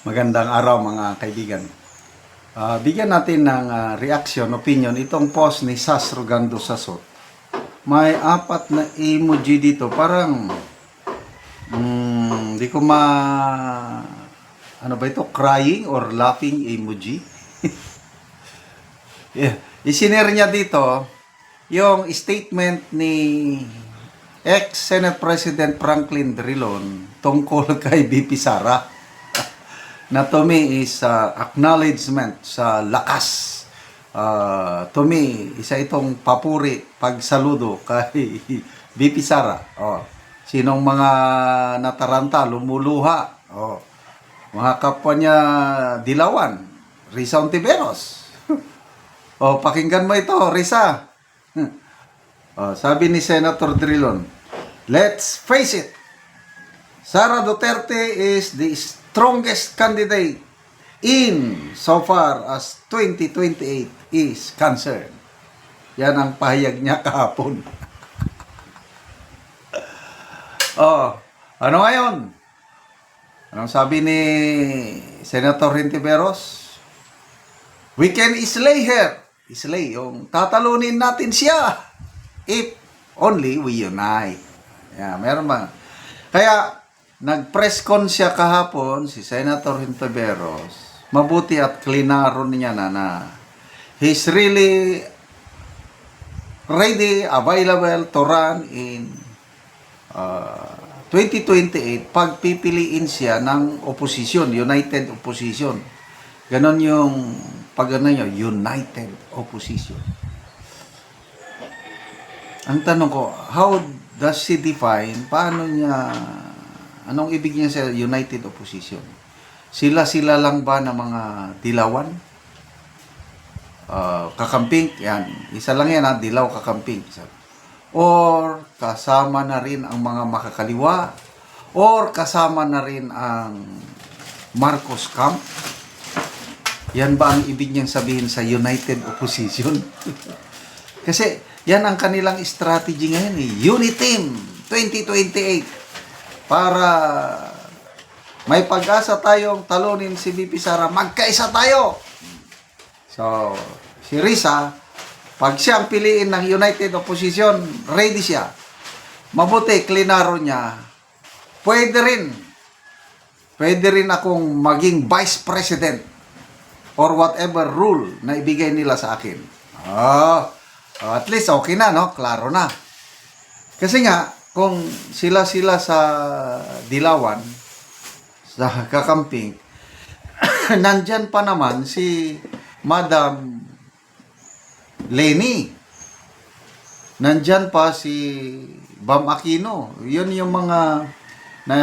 Magandang araw mga kaibigan. Bigyan natin ng reaction, opinion itong post ni Sas Rogando Sasot. May 4 na emoji dito. Parang di ko ano ba ito? Crying or laughing emoji? Yeah. Isinare niya dito yung statement ni ex-Senate President Franklin Drilon tungkol kay BP Sara. Na to me is acknowledgement sa lakas. To me, isa itong papuri, pagsaludo kay BP Sara. Sinong mga nataranta, lumuluha. Mga kapwa niya dilawan, Risa Ontiveros. Pakinggan mo ito, Risa. Sabi ni Senator Drilon, let's face it, Sara Duterte is the strongest candidate in so far as 2028 is concerned. Yan ang pahayag niya kahapon. Ano ngayon? Anong sabi ni Senator Ontiveros? We can slay her. Slay, yung tatalunin natin siya if only we unite. Meron ba? Kaya nag-press con siya kahapon, si Senator Ontiveros. Mabuti at klinaro niya na he's really ready, available to run in 2028 pag pipiliin siya ng opposition, united opposition. Ganon yung pag ano nyo, united opposition. Ang tanong ko, how does she define, paano niya, anong ibig niya sa united opposition? Sila lang ba ng mga dilawan? Kakamping, yan. Isa lang yan, dilaw kakamping. Or kasama na rin ang mga makakaliwa? Or kasama na rin ang Marcos camp? Yan ba ang ibig niyang sabihin sa united opposition? Kasi yan ang kanilang strategy ngayon eh. Uniteam 2028. Para may pag-asa tayong talunin si BP Sara, magkaisa tayo. So, si Risa, pag siyang piliin ng United Opposition, ready siya. Mabuti, klinaro niya. Pwede rin akong maging Vice President or whatever rule na ibigay nila sa akin. At least okay na, no? Klaro na. Kasi nga, kung sila sa dilawan, sa kakamping, nandyan pa naman si Madam Leni. Nandyan pa si Bam Aquino. Yun yung mga na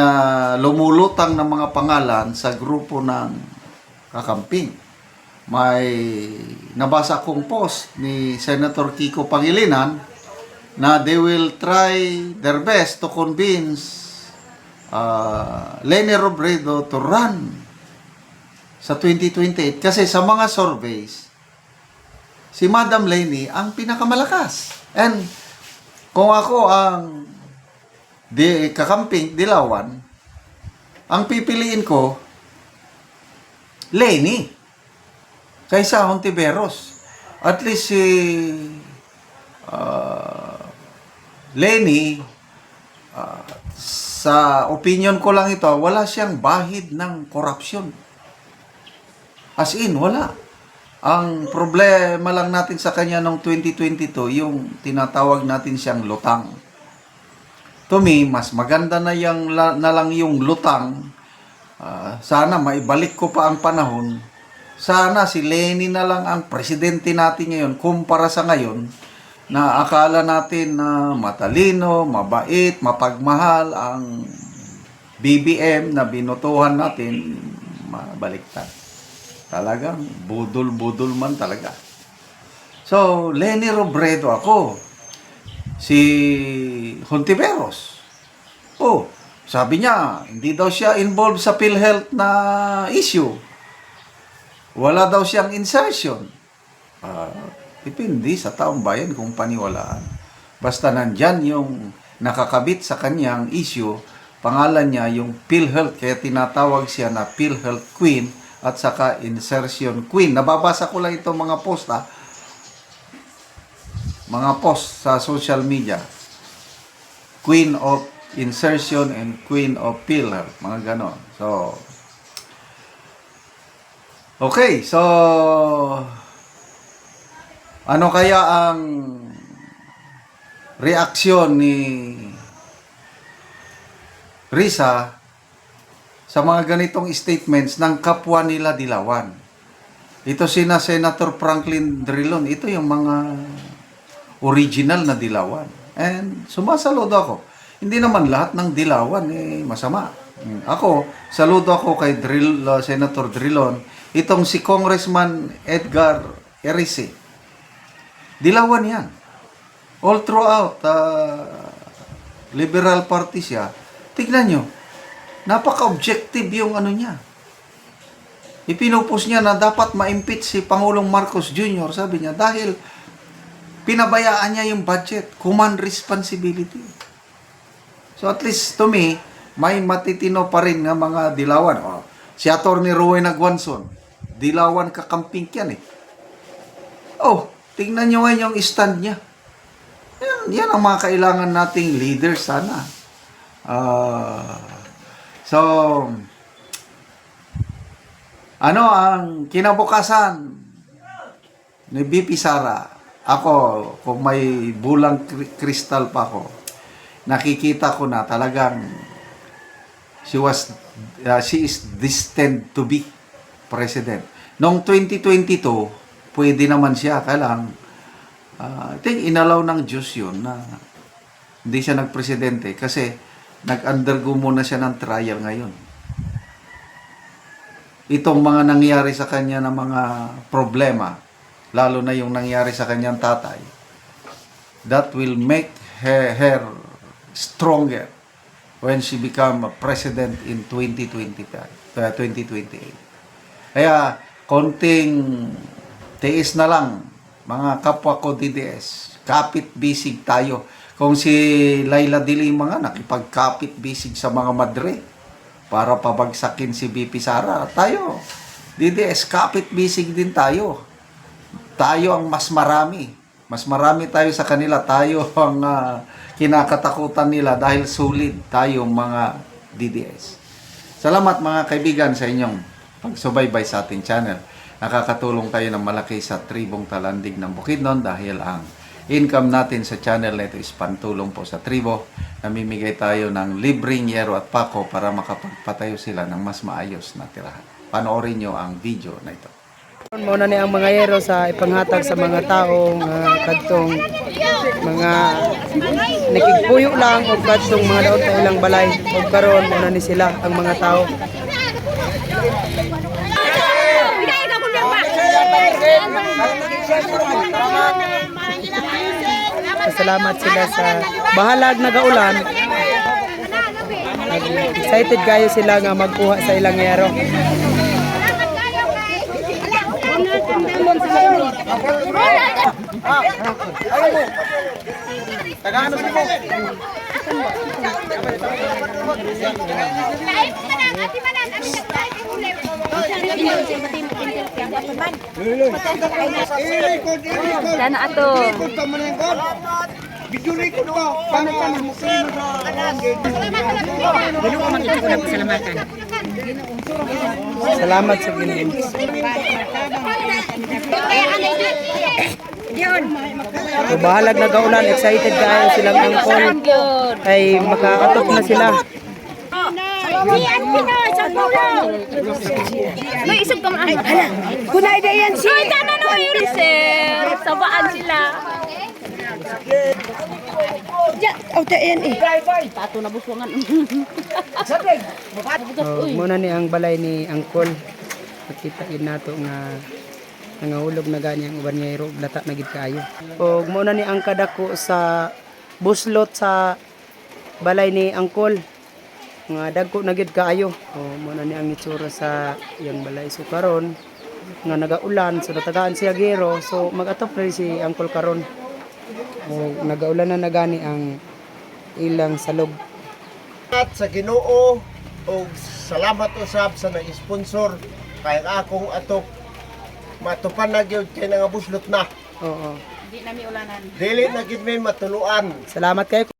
lumulutang ng mga pangalan sa grupo ng kakamping. May nabasa kong post ni Senator Kiko Pangilinan na they will try their best to convince Leni Robredo to run sa 2028 kasi sa mga surveys si Madam Leni ang pinakamalakas. And kung ako ang kakamping dilawan, ang pipiliin ko Leni kaysa Ontiveros. At least si Leni, sa opinion ko lang ito, wala siyang bahid ng korupsyon. As in, wala. Ang problema lang natin sa kanya noong 2022, yung tinatawag natin siyang lutang. To me, mas maganda na lang yung lutang. Sana maibalik ko pa ang panahon. Sana si Leni na lang ang presidente natin ngayon kumpara sa ngayon na akala natin na matalino, mabait, mapagmahal ang BBM na binutuhan natin, mabaliktad. Talagang budol-budol man talaga. So, Leni Robredo ako. Si Ontiveros. Sabi niya, hindi daw siya involved sa PhilHealth na issue. Wala daw siyang insertion. Depende sa taong bayan kung paniwalaan. Basta nandyan yung nakakabit sa kanyang issue pangalan niya yung PhilHealth, kaya tinatawag siya na PhilHealth Queen at saka Insertion Queen. Nababasa ko lang itong mga post mga post sa social media. Queen of Insertion and Queen of PhilHealth, mga ganon. So, okay, so ano kaya ang reaksyon ni Risa sa mga ganitong statements ng kapwa nila Dilawan? Ito sina Senator Franklin Drilon, ito yung mga original na Dilawan. And sumasaludo ako. Hindi naman lahat ng Dilawan masama. Ako, saludo ako kay Senator Drilon. Itong si Congressman Edgar Erice. Dilawan yan. All throughout, Liberal Party siya. Tignan nyo, napaka-objective yung ano niya. Ipinupos niya na dapat ma-impeach si Pangulong Marcos Jr. Sabi niya, dahil pinabayaan niya yung budget. Command responsibility. So at least to me, may matitino pa rin ng mga Dilawan. Si Atty. Roy Nagwanson, Dilawan kakamping yan tingnan nyo ngayon yung stand niya. Yan ang mga kailangan nating leader sana. So, ano ang kinabukasan ni BP Sara? Ako, kung may bulang kristal pa ako, nakikita ko na talagang she is destined to be president. Noong 2022, pwede naman siya, kailang I think inalaw ng Diyos yun na hindi siya nagpresidente kasi nag-undergo muna siya ng trial ngayon. Itong mga nangyari sa kanya na mga problema, lalo na yung nangyari sa kanyang tatay, that will make her stronger when she become a president in 2028. Kaya konting tiis na lang, mga kapwa ko DDS. Kapit-bisig tayo. Kung si Laila de Lima nga nakipagkapit-bisig sa mga madre para pabagsakin si BP Sara, tayo, DDS, kapit-bisig din tayo. Tayo ang mas marami. Mas marami tayo sa kanila. Tayo ang kinakatakutan nila dahil sulit tayong mga DDS. Salamat mga kaibigan sa inyong pagsubaybay sa ating channel. Nakakatulong tayo ng malaki sa tribong Talandig ng Bukidnon dahil ang income natin sa channel na ito is pantulong po sa tribo. Namimigay tayo ng libreng yero at pako para makapagpatayo sila ng mas maayos na tirahan. Panoorin nyo ang video na ito. Muna ni ang mga yero sa ipanghatag sa mga taong kadtong mga nakikpuyo lang o kadtong mga daot na ilang balay o karon muna ni sila ang mga tao. Salamat sila sa bahalag nagaulan. Excited kayo sila nga magkuha sa ilang yero. Sana ato. Salamat sa Ginoo. So, bahalag nagaulan, excited kayo silang angkol. Ay makakatok na sila. May isog ka maan. Kunay da yan siya. Ay, tama na kayo rin, sir. Sabaan sila. Pato na buswangan. Muna ni ang balay ni angkol. Pakitain nato nga nangahulog na ganyang uban niya iro lata na gid kaayo. Og muna ni ang kadako sa buslot sa balay ni angkol. Nga dagko na gid kaayo. O muna ni ang itsura sa iyang balay so karon nga nagaulan so natagaan siya gero so mag-atop na rin si angkol karon. O nagaulan na nagani ang ilang salog. salamat sa Ginoo o salamat usab sa nag-sponsor kay akong atok matupan na gyud kay nga buslot na. Oo. Dili na gid may matuluan. Salamat kayo.